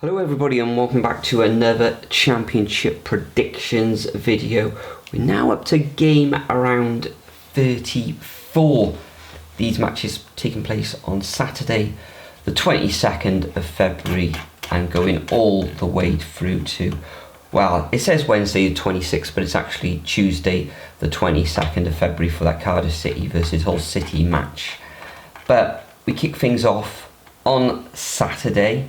Hello everybody and welcome back to another championship predictions video. We're now up to game around 34. These matches taking place on Saturday the 22nd of February and going all the way through to, well, it says Wednesday the 26th, but it's actually Tuesday the 22nd of February for that Cardiff City versus Hull City match. But we kick things off on Saturday.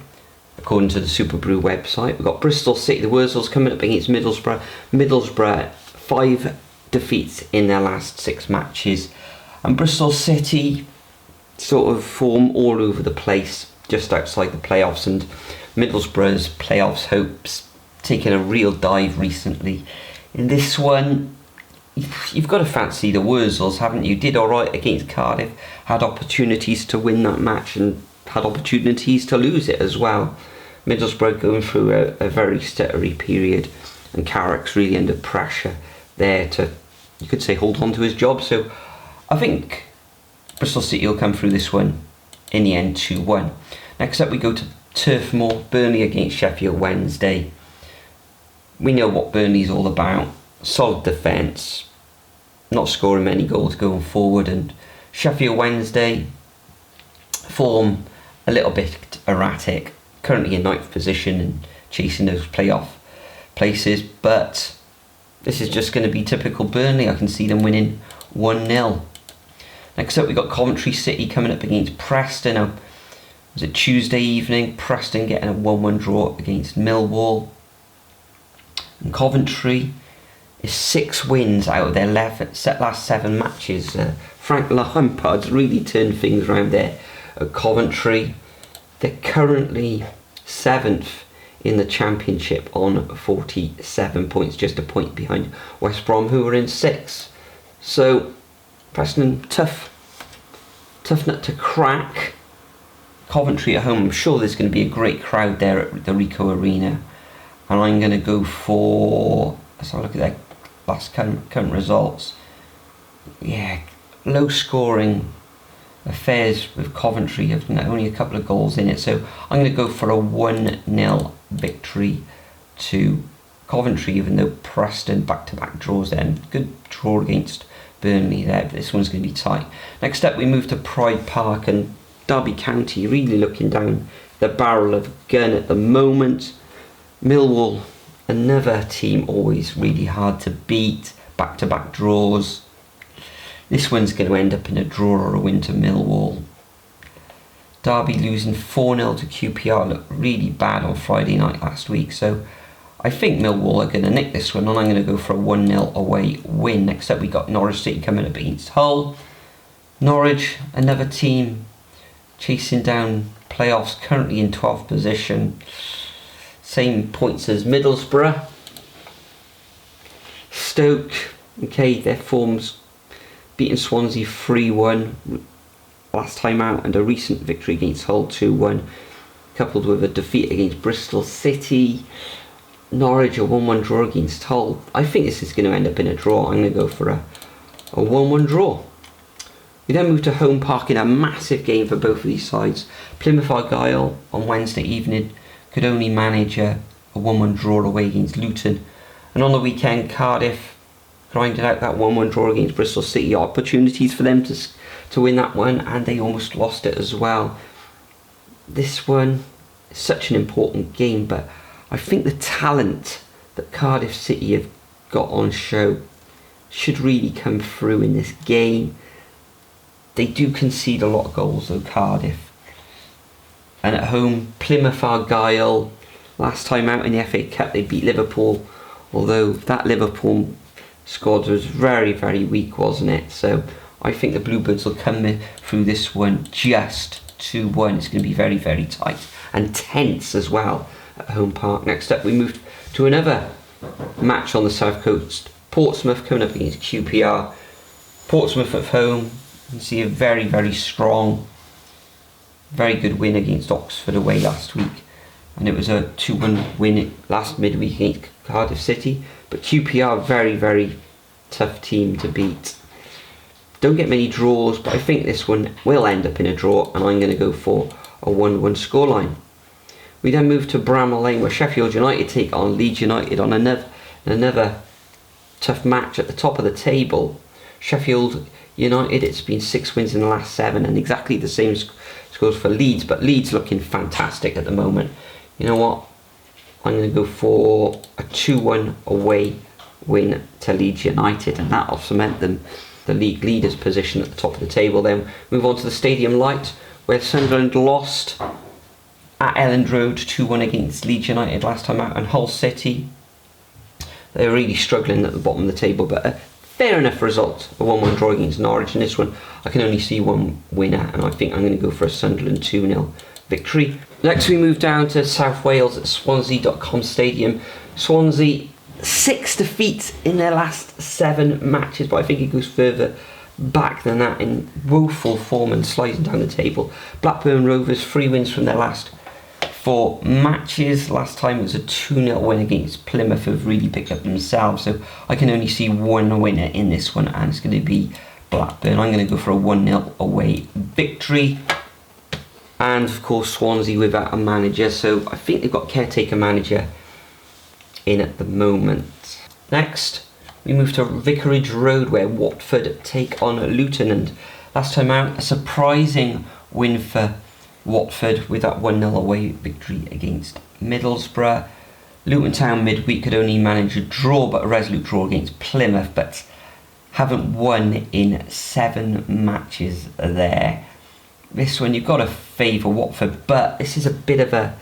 According to the Superbru website, we've got Bristol City, the Wurzels, coming up against Middlesbrough. Middlesbrough, 5 defeats in their last 6 matches. And Bristol City sort of form all over the place, just outside the playoffs. And Middlesbrough's playoffs hopes taken a real dive recently. In this one, you've got to fancy the Wurzels, haven't you? Did alright against Cardiff, had opportunities to win that match and had opportunities to lose it as well. Middlesbrough going through a very stuttery period, and Carrick's really under pressure there to, you could say, hold on to his job. So I think Bristol City will come through this one in the end 2-1. Next up we go to Turf Moor, Burnley against Sheffield Wednesday. We know what Burnley's all about. Solid defence, not scoring many goals going forward, and Sheffield Wednesday form a little bit erratic, currently in 9th position and chasing those playoff places, but this is just going to be typical Burnley. I can see them winning 1-0. Next up we got Coventry City coming up against Preston. Now, was it Tuesday evening? Preston getting a 1-1 draw against Millwall. And Coventry is 6 wins out of their last 7 matches. Frank Lampard's really turned things around there at Coventry. They're currently 7th in the Championship on 47 points, just a point behind West Brom, who are in 6th. So Preston, tough nut to crack. Coventry at home, I'm sure there's going to be a great crowd there at the Ricoh Arena, and I'm going to go for, let's have a look at their last current results. Yeah, low scoring affairs with Coventry, have only a couple of goals in it, so I'm going to go for a 1-0 victory to Coventry, even though Preston back-to-back draws there. Good draw against Burnley there, but this one's going to be tight. Next up we move to Pride Park, and Derby County really looking down the barrel of a gun at the moment. Millwall, another team always really hard to beat, back-to-back draws. This one's going to end up in a draw or a win to Millwall. Derby losing 4-0 to QPR looked really bad on Friday night last week, so I think Millwall are going to nick this one, and I'm going to go for a 1-0 away win. Next up we got Norwich City coming up against Hull. Norwich, another team chasing down playoffs, currently in 12th position. Same points as Middlesbrough. Stoke, okay, their form's beating Swansea 3-1 last time out, and a recent victory against Hull 2-1, coupled with a defeat against Bristol City. Norwich a 1-1 draw against Hull. I think this is going to end up in a draw. I'm going to go for a 1-1 draw. We then move to Home Park in a massive game for both of these sides. Plymouth Argyle on Wednesday evening could only manage a 1-1 draw away against Luton, and on the weekend Cardiff grinded out that 1-1 draw against Bristol City. Opportunities for them to win that one, and they almost lost it as well. This one is such an important game, but I think the talent that Cardiff City have got on show should really come through in this game. They do concede a lot of goals though, Cardiff. And at home, Plymouth Argyle, last time out in the FA Cup they beat Liverpool, although that Liverpool squad was very, very weak, wasn't it? So I think the Bluebirds will come through this one just 2-1. It's going to be very, very tight and tense as well at Home Park. Next up we move to another match on the South Coast. Portsmouth coming up against QPR. Portsmouth at home, you can see a very, very strong, very good win against Oxford away last week, and it was a 2-1 win last midweek against Cardiff City. But QPR, very, very tough team to beat. Don't get many draws, but I think this one will end up in a draw, and I'm going to go for a 1-1 scoreline. We then move to Bramall Lane, where Sheffield United take on Leeds United on another tough match at the top of the table. Sheffield United, it's been 6 wins in the last 7, and exactly the same scores for Leeds, but Leeds looking fantastic at the moment. You know what? I'm going to go for a 2-1 away win to Leeds United, and that'll cement them the league leaders position at the top of the table. Then move on to the Stadium Light, where Sunderland lost at Elland Road 2-1 against Leeds United last time out, and Hull City, they're really struggling at the bottom of the table, but a fair enough result, a 1-1 draw against Norwich. In this one I can only see one winner, and I think I'm going to go for a Sunderland 2-0 victory. Next we move down to South Wales at Swansea.com Stadium. Swansea, 6 defeats in their last 7 matches, but I think it goes further back than that in woeful form and sliding down the table. Blackburn Rovers, 3 wins from their last 4 matches. Last time it was a 2-0 win against Plymouth, who've really picked up themselves, so I can only see one winner in this one, and it's going to be Blackburn. I'm going to go for a 1-0 away victory. And of course Swansea without a manager, so I think they've got caretaker manager in at the moment. Next we move to Vicarage Road, where Watford take on Luton, and last time out a surprising win for Watford with that 1-0 away victory against Middlesbrough. Luton Town midweek could only manage a draw, but a resolute draw against Plymouth, but haven't won in 7 matches there. This one you've got to favour Watford, but this is a bit of a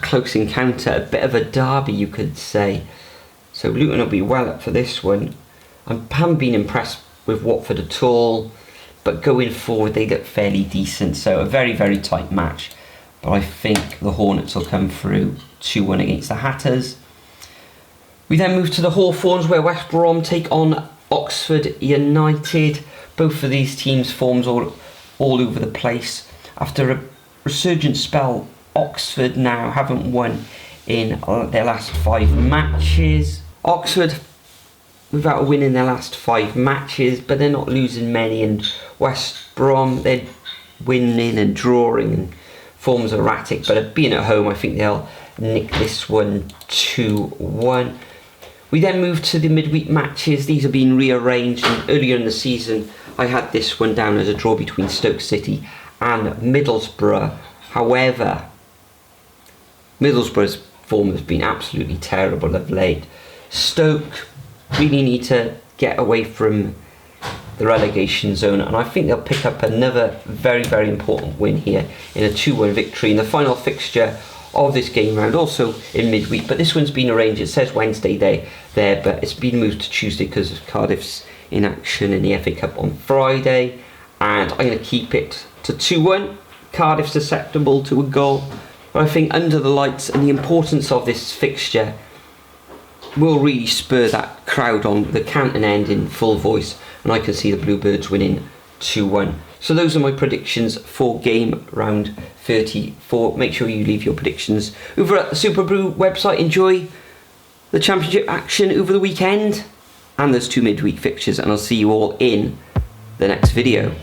close encounter, a bit of a derby you could say. So Luton will be well up for this one. I haven't been impressed with Watford at all, but going forward they look fairly decent, so a very, very tight match. But I think the Hornets will come through 2-1 against the Hatters. We then move to the Hawthorns, where West Brom take on Oxford United. Both of these teams' forms all over the place. After a resurgent spell, Oxford now haven't won in their last 5 matches. Oxford without a win in their last 5 matches, but they're not losing many, and West Brom, they're winning and drawing, and form's erratic, but being at home I think they'll nick this one 2-1. We then move to the midweek matches. These have been rearranged, and earlier in the season I had this one down as a draw between Stoke City and Middlesbrough. However, Middlesbrough's form has been absolutely terrible of late. Stoke really need to get away from the relegation zone, and I think they'll pick up another very, very important win here in a 2-1 victory in the final fixture of this game round, also in midweek, but this one's been arranged. It says Wednesday there, but it's been moved to Tuesday because of Cardiff's inaction in the FA Cup on Friday, and I'm going to keep it to 2-1. Cardiff's susceptible to a goal, but I think under the lights and the importance of this fixture will really spur that crowd on the Canton end in full voice, and I can see the Bluebirds winning 2-1. So those are my predictions for game round 34. Make sure you leave your predictions over at the Superbru website. Enjoy the championship action over the weekend and those 2 midweek fixtures, and I'll see you all in the next video.